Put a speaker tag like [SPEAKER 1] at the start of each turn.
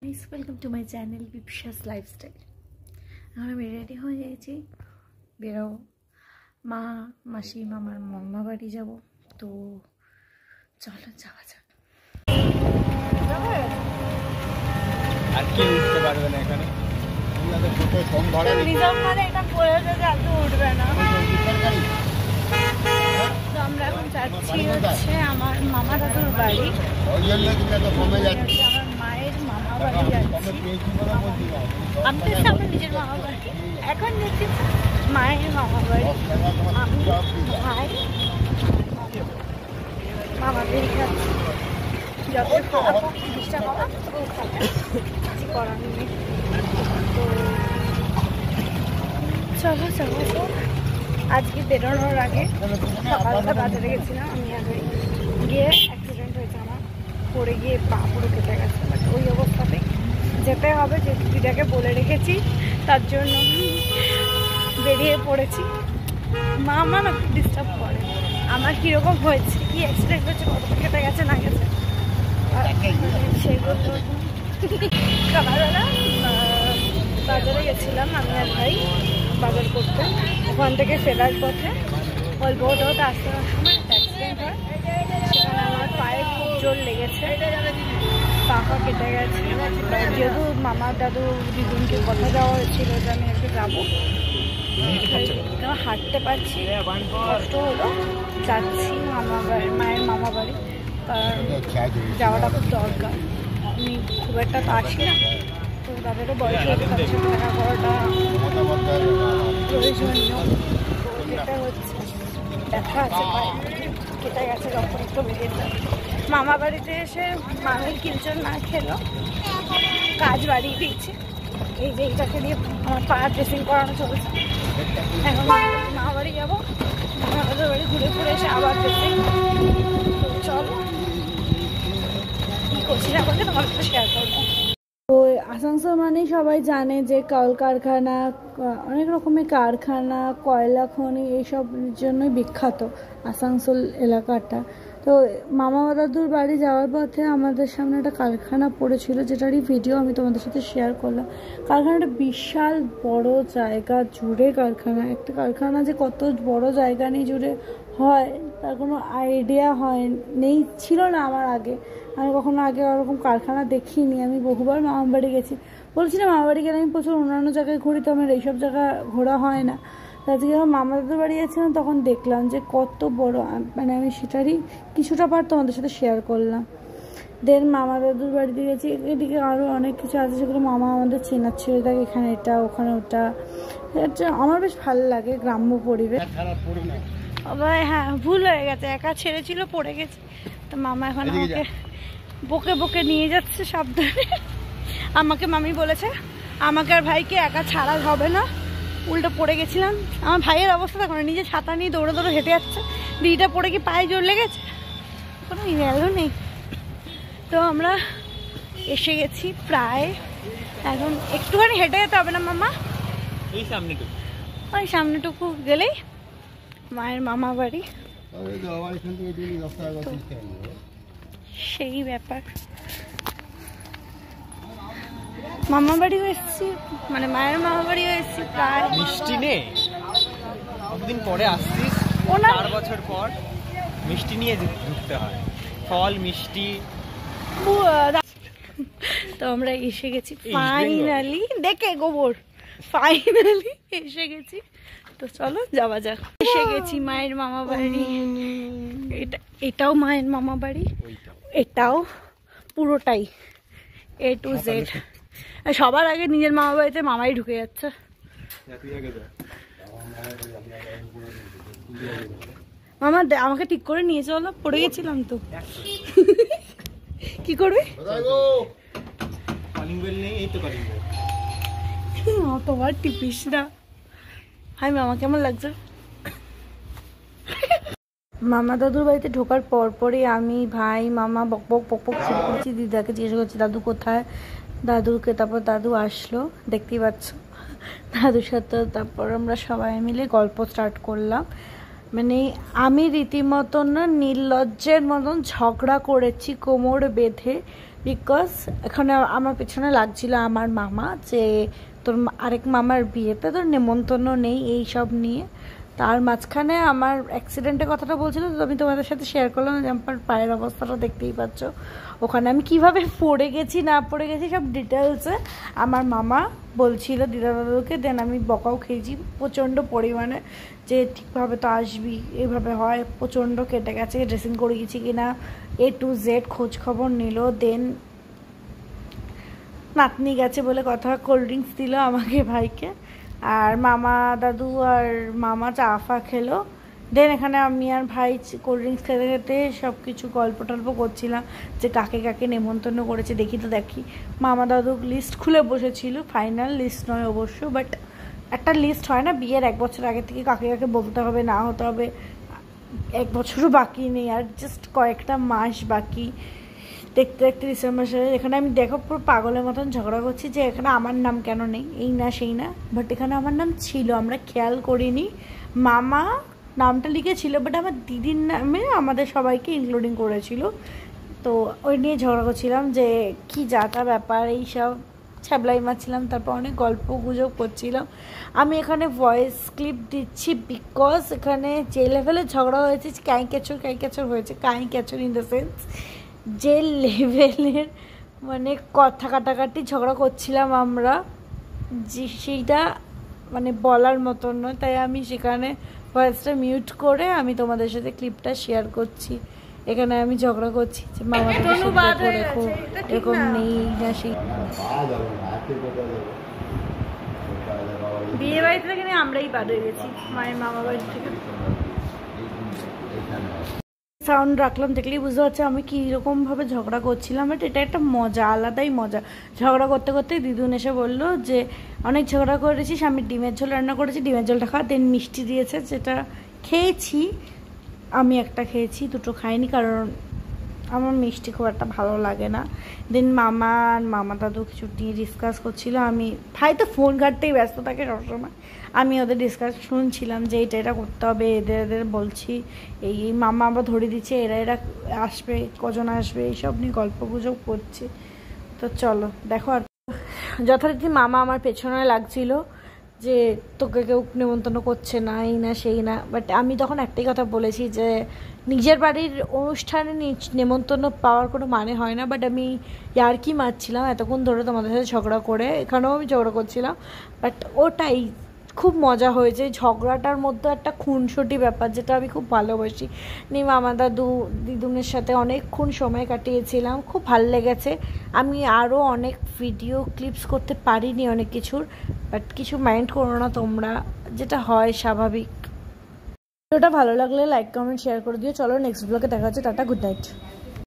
[SPEAKER 1] Welcome to my channel বিপশাস lifestyle. এখন আমি রেডি হয়ে গেছি, বেরোবো। মা মাসি মামার মামা বাড়ি যাবো, তো চলো যাওয়া যাক।
[SPEAKER 2] আর কি উঠতে পারবে না এখানে,
[SPEAKER 1] উঠবে না। তো আমরা এখন যাচ্ছি হচ্ছে আমার মামা দাদুর বাড়ি, আমার মায়ের মামা বাড়ি যাচ্ছি। আমি তো আমার নিজের মামা বাড়ি, এখন যাচ্ছি মায়ের মামা বাড়ি। আমি ভাই মামা বাড়ি যাচ্ছি, যত খারাপ জিনিসটা করা তো কিছু করার নেই। তো চলো চলো, আজকে বেরোনোর আগে সকালটা বাজারে গেছিলাম আমি, আগে গিয়ে অ্যাক্সিডেন্ট হয়েছে আমার, পড়ে গিয়ে পা পুরো কেটে গেছে। বাট ওই অবস্থাতে যেতে হবে, যে দিদাকে বলে রেখেছি, তার জন্য বেরিয়ে পড়েছি। মা আমার না ডিস্টার্ব করে, আমার কীরকম হয়েছে, কী অ্যাক্সিডেন্ট হয়েছে, কতটা কেটে গেছে না গেছে সেগুলো। সকালবেলা বাজারে গেছিলাম আমি আর ভাই বাজার করতে, ওখান থেকে ফেরার পথে অল্প ওটাও আসতে সময় একটা অ্যাক্সিডেন্ট হয়। সেখানে আমার পায়ে খুব জোর লেগেছে, পা কেটে গেছে। যেহেতু মামা দাদু দিদুনকে কথা দেওয়া হয়েছিল যে আমি আজকে যাবো, হাঁটতে পারছি, কষ্ট হলো, যাচ্ছি মামা বাড়ি, মায়ের মামা বাড়ি, কারণ যাওয়াটা খুব দরকার। আমি খুব একটা তো আসি না, তো তাদেরও বয়স হয়েছে, তাদের সাথে দেখা করাটা প্রয়োজনীয়। তো যেটা হচ্ছে দেখা আছে পায়ে কেটে গেছে, যখন একটু বেরিয়েছে। মামা বাড়িতে এসে মামের কিলচর না খেলো, কাজ বাড়িয়ে দিয়েছে। এই যে এইটাকে দিয়ে আমার পা ড্রেসিং করানো চলেছে। এখন মামা বাড়ি যাবো, মামাদের বাড়ি ঘুরে ঘুরে এসে আবার ড্রেসিং। তো চলো কী করছি না করতে তোমার সাথে শেয়ার করবো। তো আসানসোল মানেই সবাই জানে যে কলকারখানা, অনেক রকমের কারখানা, কয়লা খনি, এইসবের জন্যই বিখ্যাত আসানসোল এলাকাটা। তো মামা দাদুর বাড়ি যাওয়ার পথে আমাদের সামনে একটা কারখানা পড়েছিল, যেটারই ভিডিও আমি তোমাদের সাথে শেয়ার করলাম। কারখানাটা বিশাল বড় জায়গা জুড়ে কারখানা, একটা কারখানা যে কত বড় জায়গা নিয়ে জুড়ে হয় তার কোনো আইডিয়া নেই, ছিল না আমার আগে। আমি কখনো আগে ওরকম কারখানা দেখিনি। আমি বহুবার মামার বাড়ি গেছি, বলছিলাম মামার বাড়ি গেলে আমি প্রচুর অন্যান্য জায়গায় ঘুরি, তো আমার এইসব জায়গা ঘোরা হয় না। আজকে যখন মামা দাদুর বাড়ি যাচ্ছিলাম তখন দেখলাম যে কত বড়, মানে আমি সেটারই কিছুটা পার্ট তোমাদের সাথে শেয়ার করলাম। দেন মামা দাদুর বাড়িতে গেছি, এদিকে আরও অনেক কিছু আছে যেগুলো মামা আমাদের চেনার ছিল, দেখ এখানে এটা ওখানে ওটা। আমার বেশ ভালো লাগে গ্রাম্য পরিবেশ। হ্যাঁ, ভুল হয়ে গেছে, একা ছেড়েছিল, পড়ে গেছে। তো মামা এখন আমাকে বকে বকে নিয়ে যাচ্ছে সাবধানে। আমাকে মামি বলেছে আমাকে আর ভাইকে একা ছাড়া হবে না, উল্টো পড়ে গেছিলাম। আমার ভাইয়ের অবস্থা দেখো, নিজে ছাতা নিয়ে দৌড়ে দৌড়ে হেঁটে যাচ্ছে, দিদিটা পড়ে কি পায়ে জোর লেগেছে, কোনো ভ্যালু নেই। তো আমরা এসে গেছি প্রায়, এখন একটুখানি হেঁটে যেতে হবে না মামা, ওই সামনেটুকু গেলেই মায়ের মামা বাড়ি। সেই ব্যাপার, মামা বাড়িও এসেছি, মানে মায়ের মামা বাড়িও এসেছি প্রায়।
[SPEAKER 2] মিষ্টি নেই, কতদিন পরে আসছিস, 4 বছর পর মিষ্টি নিয়ে ঢুকতে হয়, ফল মিষ্টি।
[SPEAKER 1] তো আমরা এসে গেছি ফাইনালি, দেখে গোবর, ফাইনালি এসে গেছি। তো চলো যাওয়া যাক। এসে গেছি মায়ের মামা বাড়ি, এটাও মায়ের মামা বাড়ি, এটাও পুরোটাই A to Z। সবার আগে নিজের মামা বাড়িতে মামাই ঢুকে যাচ্ছে। মামা আমাকে ঠিক করে নিয়ে চলো, পড়ে গেছিলাম তো। কি করবে তোমার টিপিস না। হাই মামা, কেমন লাগছে? মামা দাদুর বাড়িতে ঢোকার পরপরই আমি ভাই মামা বক বক বক বক শুরু করছি। দিদাকে জিজ্ঞেস করছি দাদু কোথায়, দাদুকে। তারপর দাদু আসলো, দেখতেই পাচ্ছ, দাদুর সাথে তারপর আমরা সবাই মিলে গল্প স্টার্ট করলাম। মানে আমি রীতিমতন না নির্লজ্জের মতন ঝগড়া করেছি কোমর বেঁধে, বিকজ এখানে আমার পেছনে লাগছিল আমার মামা যে তোর আরেক মামার বিয়েতে তোর নেমন্তন্ন নেই এই সব নিয়ে। তার মাঝখানে আমার অ্যাক্সিডেন্টের কথাটা বলছিল, তো আমি তোমাদের সাথে শেয়ার করলাম যে আমার পায়ের অবস্থাটা দেখতেই পাচ্ছ। ওখানে আমি কিভাবে পড়ে গেছি না পড়ে গেছি সব ডিটেলসে আমার মামা বলছিল দিদা দাদুকে। দেন আমি বকাও খেয়েছি প্রচণ্ড পরিমাণে যে ঠিকভাবে তো আসবি, এইভাবে হয়, প্রচণ্ড কেটে গেছে, ড্রেসিং করে গেছি কিনা A to Z খোঁজ খবর নিল। দেন নাতনি গেছে বলে কথা, কোল্ড ড্রিঙ্কস দিল আমাকে ভাইকে, আর মামা দাদু আর মামা চা ফা খেলো। দেন এখানে আমি আর ভাই কোল্ড ড্রিঙ্কস খেতে খেতে সব কিছু গল্প টল্প করছিলাম যে কাকে কাকে নেমন্তন্ন করেছে দেখি। তো দেখি মামা দাদু লিস্ট খুলে বসেছিল, ফাইনাল লিস্ট নয় অবশ্য, বাট একটা লিস্ট হয় না বিয়ের 1 বছর আগে থেকে কাকে কাকে বলতে হবে না হতে হবে। 1 বছরও বাকি নেই, আর জাস্ট কয়েকটা মাস বাকি। দেখতে দেখতে ডিসেম্বর সালে এখানে আমি দেখো পুরো পাগলের মতন ঝগড়া করছি যে এখানে আমার নাম কেন নেই, এই না সেই না, বাট এখানে আমার নাম ছিল, আমরা খেয়াল করিনি। মামা নামটা লিখেছিল বাট আমার দিদির নামে আমাদের সবাইকে ইনক্লুডিং করেছিল। তো ওই নিয়ে ঝগড়া করছিলাম যে কি যাতা ব্যাপার এইসব ছ্যাবলাই মারছিলাম, তারপর অনেক গল্প গুজব করছিলাম। আমি এখানে ভয়েস ক্লিপ দিচ্ছি বিকজ এখানে যে লেভেলে ঝগড়া হয়েছে কাই ক্যাচর হয়েছে, কাই ক্যাচর ইন দ্য সেন্স যে লেভেলের মানে কথা কাটাকাটি ঝগড়া করছিলাম আমরা, যে সেইটা মানে বলার মতন নয়। তাই আমি সেখানে ভয়েসটা মিউট করে আমি তোমাদের সাথে ক্লিপটা শেয়ার করছি। এখানে আমি ঝগড়া করছি যে মামা দেখো এরকম নেই না সেই। বিয়ে বাড়ি থেকে আমরাই বাদ হয়ে গেছি মায়ের মামা বাড়ি থেকে। সাউন্ড রাখলাম দেখলেই বুঝতে পারছি আমি কীরকমভাবে ঝগড়া করছিলাম, বাট এটা একটা মজা, আলাদাই মজা। ঝগড়া করতে করতে দিদুন এসে বললো যে অনেক ঝগড়া করেছিস, আমি ডিমের ঝোল রান্না করেছি, ডিমের ঝোলটা খা। দেন মিষ্টি দিয়েছে, যেটা খেয়েছি আমি, একটা খেয়েছি, দুটো খাইনি কারণ আমার মিষ্টি খুব একটা ভালো লাগে না। দেন মামা আর মামা দাদু কিছু নিয়ে ডিসকাস করছিল, আমি ভাই তো ফোন ঘাটতেই ব্যস্ত থাকে সবসময়, আমি ওদের ডিসকাস শুনছিলাম যে এটা করতে হবে, এদের বলছি, এই মামা আবার ধরে দিচ্ছে এরা আসবে, কজন আসবে, এইসব নিয়ে গল্প গুজব করছি। তো চলো দেখো। আর যথারীতি মামা আমার পেছনে লাগছিল যে তোকে কেউ নেমন্তন্ন করছে না, এই না সেই না, বাট আমি তখন একটাই কথা বলেছি যে নিজের বাড়ির অনুষ্ঠানে নেমন্তন্ন পাওয়ার কোনো মানে হয় না। বাট আমি ইয়ার্কি মারছিলাম এতক্ষণ ধরে তোমাদের সাথে ঝগড়া করে, এখানেও আমি ঝগড়া করছিলাম, বাট ওটাই খুব মজা হয়েছে। ঝগড়াটার মধ্যে একটা খুনসুটি ব্যাপার যেটা আমি খুব ভালোবাসি। মামা দাদু দিদুনের সাথে অনেকক্ষণ সময় কাটিয়েছিলাম, খুব ভালো লেগেছে। আমি আরও অনেক ভিডিও ক্লিপস করতে পারিনি অনেক কিছুর, বাট কিছু মাইন্ড করো না তোমরা, যেটা হয় স্বাভাবিক। ভিডিওটা ভালো লাগলে লাইক কমেন্ট শেয়ার করে দিও। চলো নেক্সট ব্লগে দেখা হচ্ছে, টাটা, গুড নাইট।